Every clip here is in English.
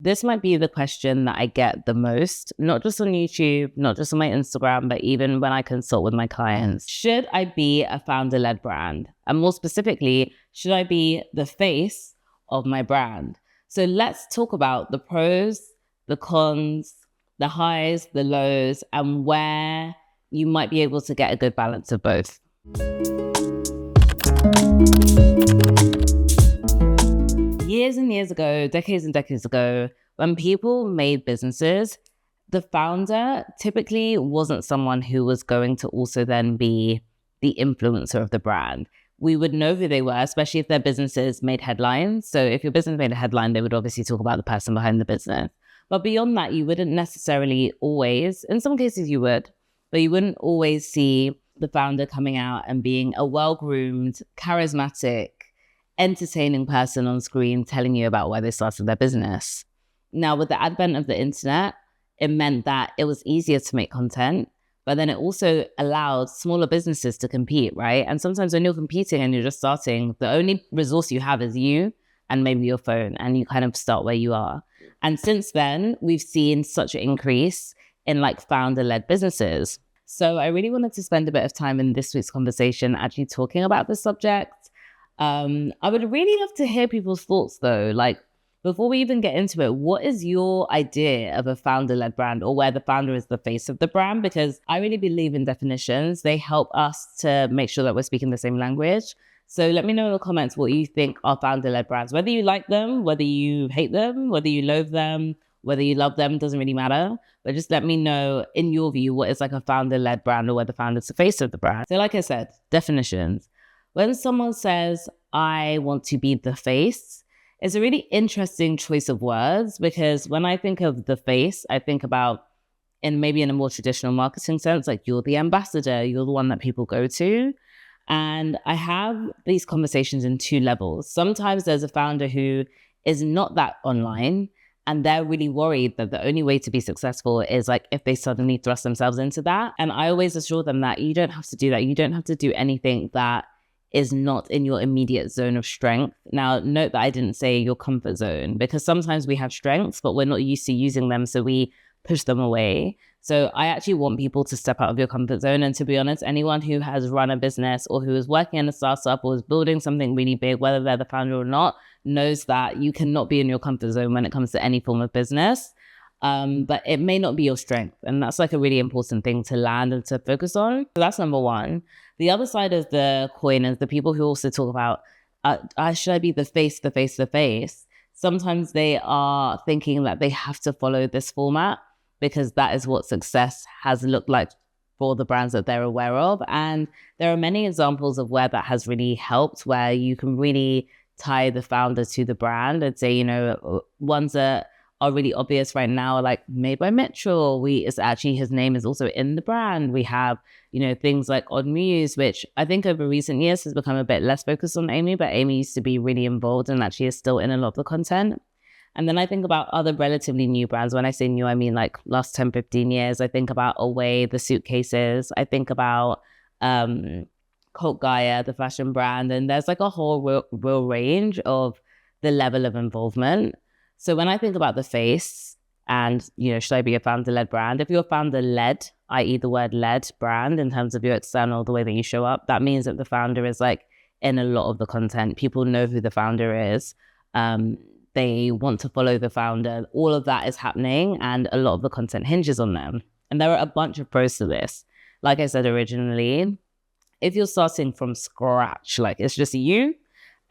This might be the question that I get the most, not just on YouTube, not just on my Instagram, but even when I consult with my clients. Should I be a founder-led brand? And more specifically, should I be the face of my brand? So let's talk about the pros, the cons, the highs, the lows, and where you might be able to get a good balance of both. Years and years ago, decades and decades ago, when people made businesses, the founder typically wasn't someone who was going to also then be the influencer of the brand. We would know who they were, especially if their businesses made headlines. So if your business made a headline, they would obviously talk about the person behind the business. But beyond that, you wouldn't necessarily always, in some cases you would, but you wouldn't always see the founder coming out and being a well-groomed, charismatic, entertaining person on screen telling you about why they started their business. Now, with the advent of the internet, it meant that it was easier to make content, but then it also allowed smaller businesses to compete, right? And sometimes when you're competing and you're just starting, the only resource you have is you and maybe your phone, and you kind of start where you are. And since then, we've seen such an increase in like founder-led businesses. So I really wanted to spend a bit of time in this week's conversation actually talking about this subject. I would really love to hear people's thoughts though. Like, before we even get into it, what is your idea of a founder-led brand, or where the founder is the face of the brand? Because I really believe in definitions. They help us to make sure that we're speaking the same language. So let me know in the comments what you think are founder-led brands. Whether you like them, whether you hate them, whether you loathe them, whether you love them, doesn't really matter. But just let me know, in your view, what is like a founder-led brand, or where the founder's the face of the brand. So like I said, definitions. When someone says, I want to be the face, it's a really interesting choice of words, because when I think of the face, I think about, in maybe in a more traditional marketing sense, like you're the ambassador, you're the one that people go to. And I have these conversations in two levels. Sometimes there's a founder who is not that online, and they're really worried that the only way to be successful is like if they suddenly thrust themselves into that. And I always assure them that you don't have to do that. You don't have to do anything that is not in your immediate zone of strength. Now, note that I didn't say your comfort zone, because sometimes we have strengths, but we're not used to using them, so we push them away. So I actually want people to step out of your comfort zone. And to be honest, anyone who has run a business, or who is working in a startup, or is building something really big, whether they're the founder or not, knows that you cannot be in your comfort zone when it comes to any form of business. But it may not be your strength. And that's like a really important thing to land and to focus on. So that's number one. The other side of the coin is the people who also talk about, should I be the face, the face, the face? Sometimes they are thinking that they have to follow this format, because that is what success has looked like for the brands that they're aware of. And there are many examples of where that has really helped, where you can really tie the founder to the brand. I'd say, ones that are really obvious right now are like Made by Mitchell. It's actually, his name is also in the brand. We have, things like on Muse, which I think over recent years has become a bit less focused on Amy, but Amy used to be really involved and actually is still in a lot of the content. And then I think about other relatively new brands. When I say new, I mean like last 10, 15 years. I think about Arrae, the suitcases. I think about Cult Gaia, the fashion brand. And there's like a whole real range of the level of involvement. So when I think about the face and, should I be a founder-led brand? If you're founder-led, i.e. the word led brand in terms of your external, the way that you show up, that means that the founder is like in a lot of the content. People know who the founder is. They want to follow the founder. All of that is happening, and a lot of the content hinges on them. And there are a bunch of pros to this. Like I said originally, if you're starting from scratch, like it's just you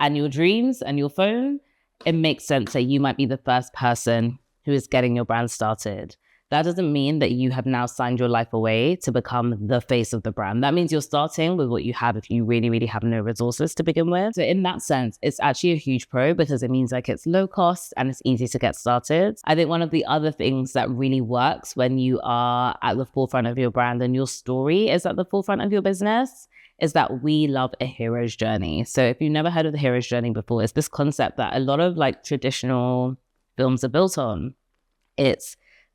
and your dreams and your phone, it makes sense that you might be the first person who is getting your brand started. That doesn't mean that you have now signed your life away to become the face of the brand. That means you're starting with what you have if you really, really have no resources to begin with. So in that sense, it's actually a huge pro, because it means like it's low cost and it's easy to get started. I think one of the other things that really works when you are at the forefront of your brand and your story is at the forefront of your business is that we love a hero's journey. So if you've never heard of the hero's journey before, it's this concept that a lot of like traditional films are built on.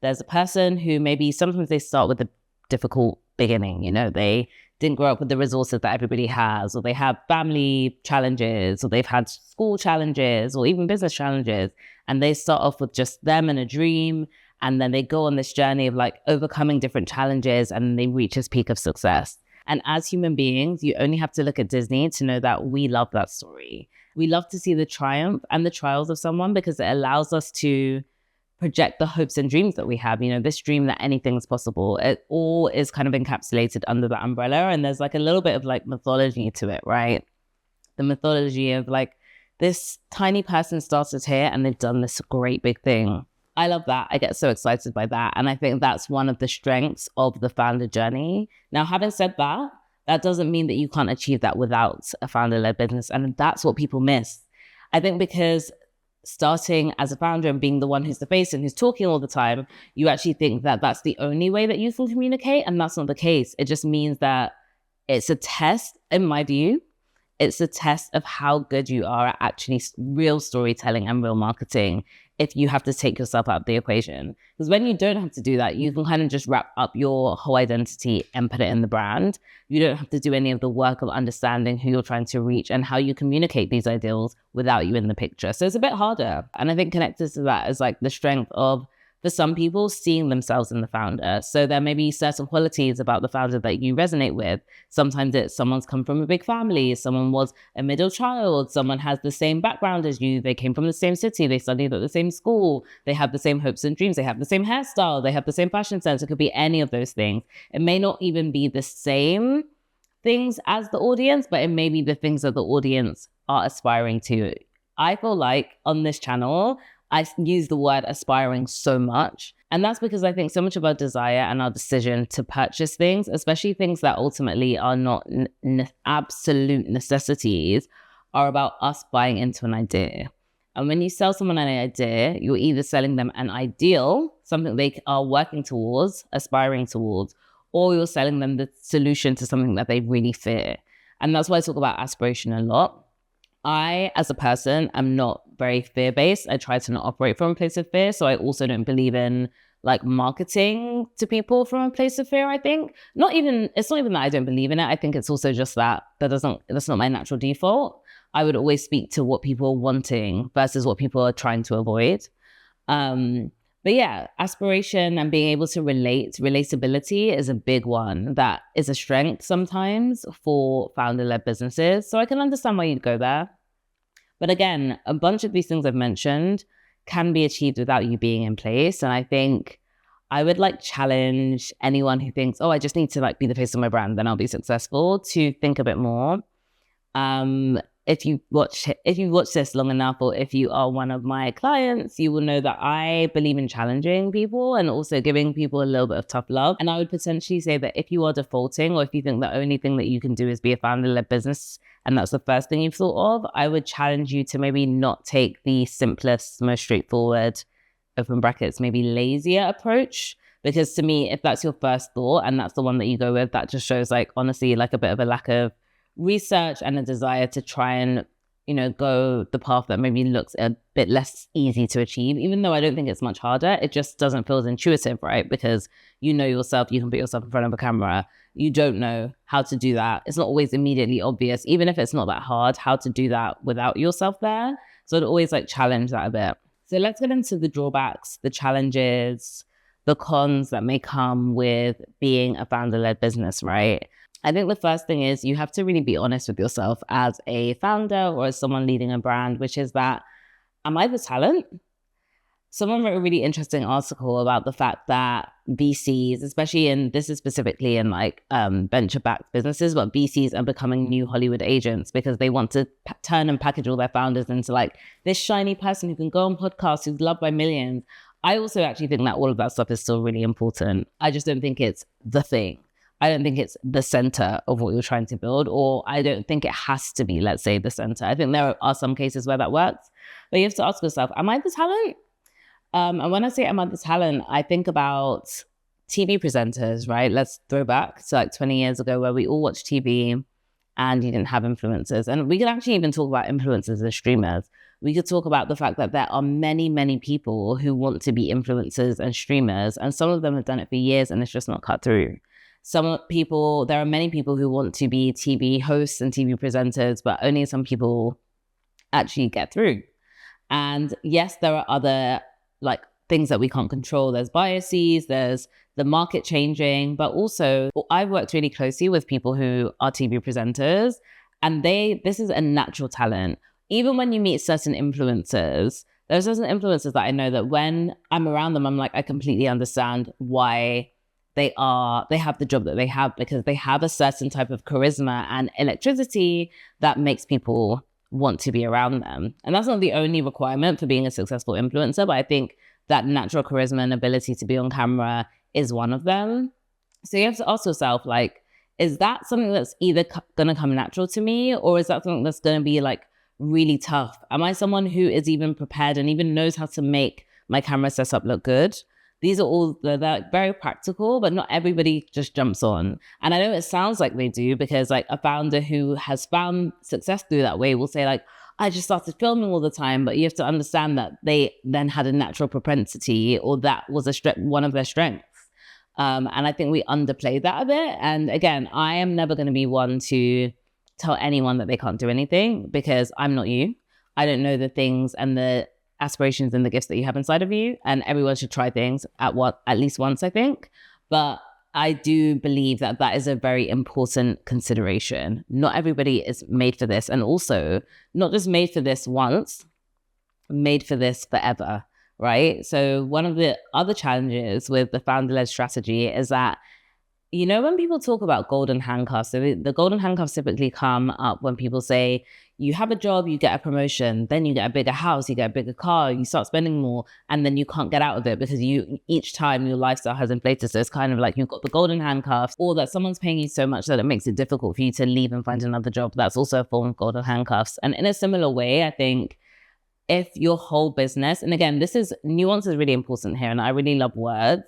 There's a person who maybe sometimes they start with a difficult beginning, they didn't grow up with the resources that everybody has, or they have family challenges, or they've had school challenges, or even business challenges. And they start off with just them and a dream. And then they go on this journey of like overcoming different challenges, and they reach this peak of success. And as human beings, you only have to look at Disney to know that we love that story. We love to see the triumph and the trials of someone because it allows us to project the hopes and dreams that we have. You know, this dream that anything's possible. It all is kind of encapsulated under that umbrella. And there's like a little bit of like mythology to it, right? The mythology of like this tiny person started here and they've done this great big thing. I love that. I get so excited by that. And I think that's one of the strengths of the founder journey. Now, having said that, that doesn't mean that you can't achieve that without a founder-led business. And that's what people miss. I think because starting as a founder and being the one who's the face and who's talking all the time, you actually think that that's the only way that you can communicate. And that's not the case. It just means that it's a test, in my view. It's a test of how good you are at actually real storytelling and real marketing if you have to take yourself out of the equation. Because when you don't have to do that, you can kind of just wrap up your whole identity and put it in the brand. You don't have to do any of the work of understanding who you're trying to reach and how you communicate these ideals without you in the picture. So it's a bit harder. And I think connected to that is like the strength of, for some people, seeing themselves in the founder. So there may be certain qualities about the founder that you resonate with. Sometimes it's someone's come from a big family, someone was a middle child, someone has the same background as you, they came from the same city, they studied at the same school, they have the same hopes and dreams, they have the same hairstyle, they have the same fashion sense. It could be any of those things. It may not even be the same things as the audience, but it may be the things that the audience are aspiring to. I feel like on this channel, I use the word aspiring so much. And that's because I think so much of our desire and our decision to purchase things, especially things that ultimately are not absolute necessities, are about us buying into an idea. And when you sell someone an idea, you're either selling them an ideal, something they are working towards, aspiring towards, or you're selling them the solution to something that they really fear. And that's why I talk about aspiration a lot. I, as a person, am not very fear-based. I try to not operate from a place of fear. So I also don't believe in like marketing to people from a place of fear, I think. It's not even that I don't believe in it. I think it's also just that's not my natural default. I would always speak to what people are wanting versus what people are trying to avoid. But yeah, aspiration and being able to relatability is a big one that is a strength sometimes for founder-led businesses. So I can understand why you'd go there. But again, a bunch of these things I've mentioned can be achieved without you being in place. And I think I would like challenge anyone who thinks, oh, I just need to like be the face of my brand, then I'll be successful, to think a bit more. If you watch this long enough, or if you are one of my clients, you will know that I believe in challenging people and also giving people a little bit of tough love. And I would potentially say that if you are defaulting, or if you think the only thing that you can do is be a founder-led business, and that's the first thing you've thought of, I would challenge you to maybe not take the simplest, most straightforward, open brackets, maybe lazier approach. Because to me, if that's your first thought and that's the one that you go with, that just shows like, honestly, like a bit of a lack of research and a desire to try and, you know, go the path that maybe looks a bit less easy to achieve. Even though I don't think it's much harder, it just doesn't feel as intuitive, right? Because you know yourself, you can put yourself in front of a camera. You don't know how to do that. It's not always immediately obvious, even if it's not that hard, how to do that without yourself there. So I'd always like challenge that a bit. So let's get into the drawbacks, the challenges, the cons that may come with being a founder-led business, right? I think the first thing is you have to really be honest with yourself as a founder or as someone leading a brand, which is that, am I the talent? Someone wrote a really interesting article about the fact that VCs, this is specifically in like venture-backed businesses, but VCs are becoming new Hollywood agents because they want to turn and package all their founders into like this shiny person who can go on podcasts, who's loved by millions. I also actually think that all of that stuff is still really important. I just don't think it's the thing. I don't think it's the center of what you're trying to build, or I don't think it has to be, let's say, the center. I think there are some cases where that works, but you have to ask yourself, am I the talent? And when I say am I the talent, I think about TV presenters, right? Let's throw back to like 20 years ago where we all watched TV and you didn't have influencers. And we could actually even talk about influencers as streamers. We could talk about the fact that there are many, many people who want to be influencers and streamers, and some of them have done it for years and it's just not cut through. There are many people who want to be TV hosts and TV presenters, but only some people actually get through. And yes, there are other like things that we can't control. There's biases, there's the market changing, but also I've worked really closely with people who are TV presenters, and this is a natural talent. Even when you meet certain influencers, there's certain influencers that I know that when I'm around them, I'm like, I completely understand why they have the job that they have, because they have a certain type of charisma and electricity that makes people want to be around them. And that's not the only requirement for being a successful influencer, but I think that natural charisma and ability to be on camera is one of them. So you have to ask yourself, like, is that something that's either going to come natural to me, or is that something that's going to be like really tough? Am I someone who is even prepared and even knows how to make my camera setup look good? These are all, they're very practical, but not everybody just jumps on. And I know it sounds like they do, because like a founder who has found success through that way will say like, I just started filming all the time, but you have to understand that they then had a natural propensity, or that was one of their strengths. And I think we underplay that a bit. And again, I am never going to be one to tell anyone that they can't do anything, because I'm not you. I don't know the things and the aspirations and the gifts that you have inside of you, and everyone should try things at least once, I think. But I do believe that that is a very important consideration. Not everybody is made for this, and also not just made for this once, made for this forever, right? So one of the other challenges with the founder-led strategy is that, you know, when people talk about golden handcuffs, so the golden handcuffs typically come up when people say, you have a job, you get a promotion, then you get a bigger house, you get a bigger car, you start spending more, and then you can't get out of it because each time your lifestyle has inflated. So it's kind of like you've got the golden handcuffs, or that someone's paying you so much that it makes it difficult for you to leave and find another job. That's also a form of golden handcuffs. And in a similar way, I think if your whole business, and again, nuance is really important here, and I really love words.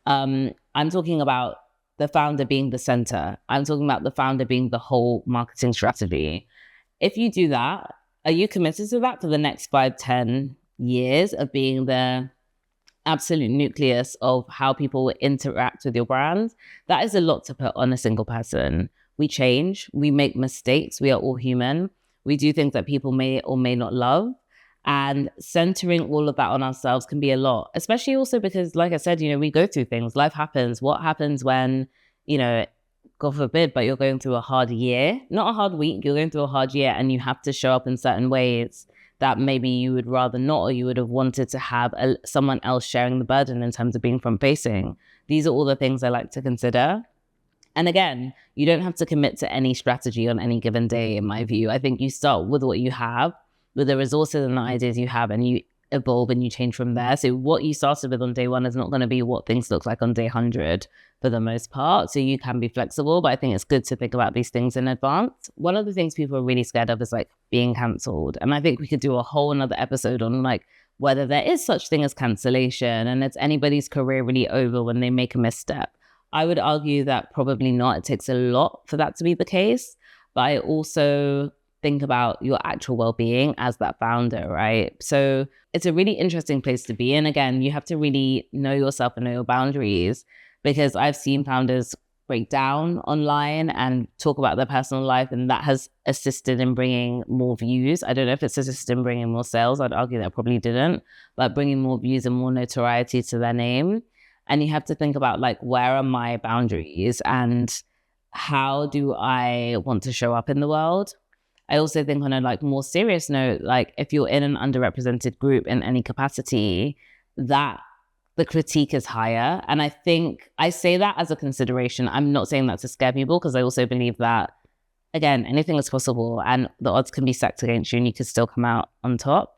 I'm talking about the founder being the center. I'm talking about the founder being the whole marketing strategy. If you do that, are you committed to that for the next 5-10 years of being the absolute nucleus of how people interact with your brand? That is a lot to put on a single person. We change, we make mistakes, we are all human. We do things that people may or may not love. And centering all of that on ourselves can be a lot, especially also because, like I said, you know, we go through things, life happens. What happens when, you know, God forbid, but you're going through a hard year, not a hard week, you're going through a hard year, and you have to show up in certain ways that maybe you would rather not, or you would have wanted to have someone else sharing the burden in terms of being front facing. These are all the things I like to consider. And again, you don't have to commit to any strategy on any given day, in my view. I think you start with what you have, with the resources and the ideas you have, and you evolve and you change from there. So what you started with on day one is not going to be what things look like on day 100 for the most part. So you can be flexible, but I think it's good to think about these things in advance. One of the things people are really scared of is like being cancelled. And I think we could do a whole another episode on like whether there is such thing as cancellation, and it's anybody's career really over when they make a misstep. I would argue that probably not. It takes a lot for that to be the case. But I also think about your actual well-being as that founder, right? So it's a really interesting place to be in. Again, you have to really know yourself and know your boundaries, because I've seen founders break down online and talk about their personal life, and that has assisted in bringing more views. I don't know if it's assisted in bringing more sales. I'd argue that it probably didn't, but bringing more views and more notoriety to their name. And you have to think about like, where are my boundaries and how do I want to show up in the world? I also think on a like more serious note, like if you're in an underrepresented group in any capacity, that the critique is higher. And I think I say that as a consideration. I'm not saying that to scare people, because I also believe that, again, anything is possible and the odds can be stacked against you and you could still come out on top.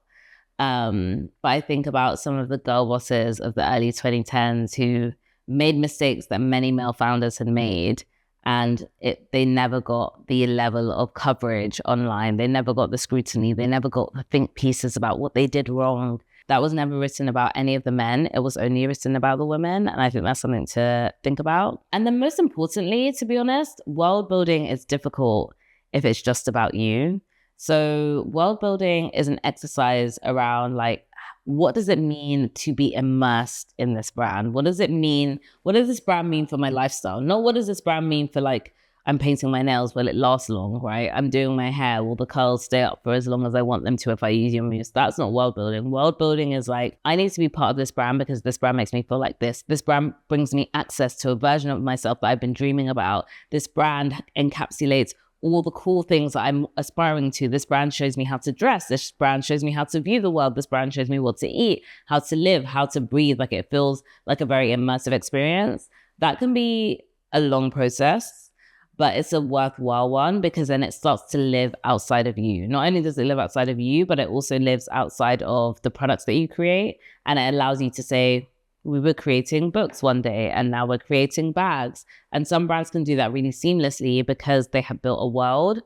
But I think about some of the girl bosses of the early 2010s who made mistakes that many male founders had made, and they never got the level of coverage online. They never got the scrutiny. They never got the think pieces about what they did wrong. That was never written about any of the men. It was only written about the women. And I think that's something to think about. And then most importantly, to be honest, world building is difficult if it's just about you. So world building is an exercise around like what does it mean to be immersed in this brand? What does it mean? What does this brand mean for my lifestyle? Not what does this brand mean for like, I'm painting my nails, will it last long, right? I'm doing my hair, will the curls stay up for as long as I want them to if I use your Muse? That's not world building. World building is like, I need to be part of this brand because this brand makes me feel like this. This brand brings me access to a version of myself that I've been dreaming about. This brand encapsulates all the cool things that I'm aspiring to. This brand shows me how to dress. This brand shows me how to view the world. This brand shows me what to eat, how to live, how to breathe. Like it feels like a very immersive experience. That can be a long process, but it's a worthwhile one because then it starts to live outside of you. Not only does it live outside of you, but it also lives outside of the products that you create. And it allows you to say, we were creating books one day and now we're creating bags. And some brands can do that really seamlessly because they have built a world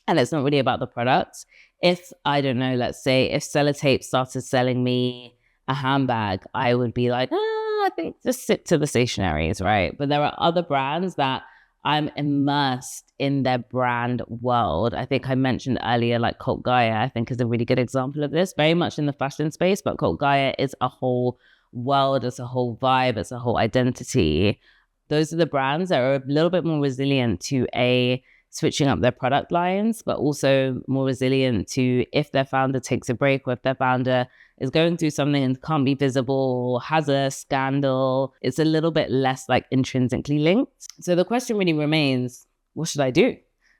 and it's not really about the products. If, I don't know, let's say if Sellotape started selling me a handbag, I would be like, I think just stick to the stationaries, right? But there are other brands that I'm immersed in their brand world. I think I mentioned earlier, like Cult Gaia, I think is a really good example of this, very much in the fashion space, but Cult Gaia is a whole world, it's a whole vibe, it's a whole identity. Those are the brands that are a little bit more resilient to switching up their product lines, but also more resilient to if their founder takes a break or if their founder is going through something and can't be visible or has a scandal, it's a little bit less like intrinsically linked. So the question really remains, what should I do?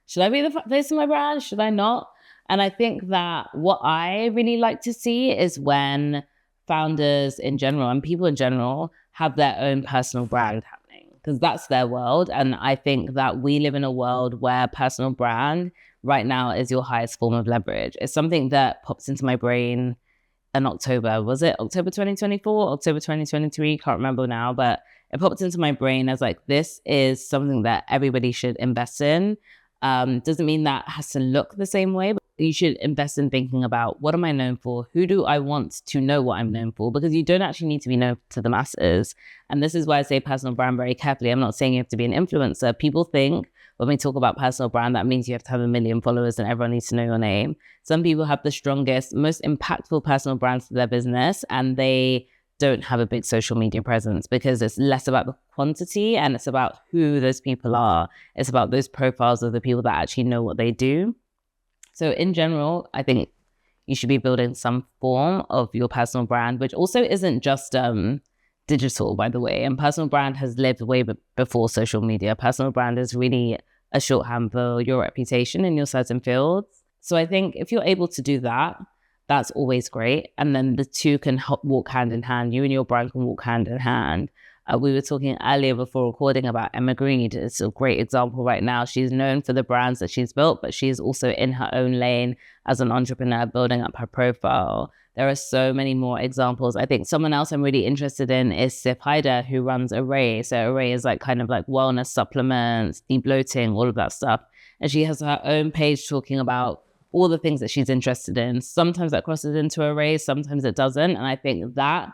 Should I be the face of my brand? Should I not? And I think that what I really like to see is when founders in general and people in general have their own personal brand happening because that's their world. And I think that we live in a world where personal brand right now is your highest form of leverage. It's something that pops into my brain in October. Was it October 2024, October 2023? Can't remember now, but it popped into my brain as like, this is something that everybody should invest in. Doesn't mean that has to look the same way, but you should invest in thinking about what am I known for? Who do I want to know what I'm known for? Because you don't actually need to be known to the masses. And this is why I say personal brand very carefully. I'm not saying you have to be an influencer. People think when we talk about personal brand, that means you have to have 1 million followers and everyone needs to know your name. Some people have the strongest, most impactful personal brands to their business and they don't have a big social media presence because it's less about the quantity and it's about who those people are. It's about those profiles of the people that actually know what they do. So in general, I think you should be building some form of your personal brand, which also isn't just digital, by the way. And personal brand has lived way before social media. Personal brand is really a shorthand for your reputation in your certain fields. So I think if you're able to do that, that's always great. And then the two can walk hand in hand. You and your brand can walk hand in hand. We were talking earlier before recording about Emma Green. It's a great example right now. She's known for the brands that she's built, but she's also in her own lane as an entrepreneur, building up her profile. There are so many more examples. I think someone else I'm really interested in is Siff Haider, who runs Arrae. So Arrae is like kind of like wellness supplements, de-bloating, all of that stuff. And she has her own page talking about all the things that she's interested in. Sometimes that crosses into Arrae, sometimes it doesn't. And I think that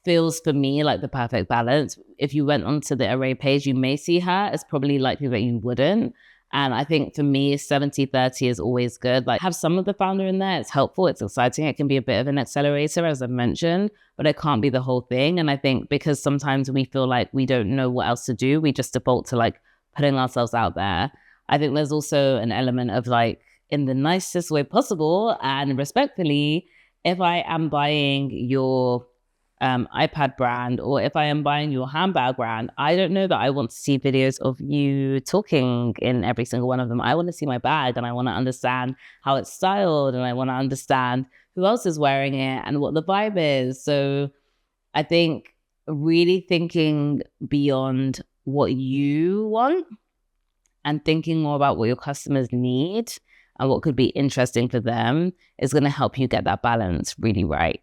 feels for me like the perfect balance. If you went onto the Arrae page, you may see her. It's probably likely that you wouldn't. And I think for me, 70-30 is always good. Like have some of the founder in there. It's helpful. It's exciting. It can be a bit of an accelerator, as I've mentioned, but it can't be the whole thing. And I think because sometimes we feel like we don't know what else to do, we just default to like putting ourselves out there. I think there's also an element of like, in the nicest way possible and respectfully, if I am buying your iPad brand or if I am buying your handbag brand, I don't know that I want to see videos of you talking in every single one of them. I want to see my bag and I want to understand how it's styled and I want to understand who else is wearing it and what the vibe is. So I think really thinking beyond what you want and thinking more about what your customers need and what could be interesting for them is going to help you get that balance really right.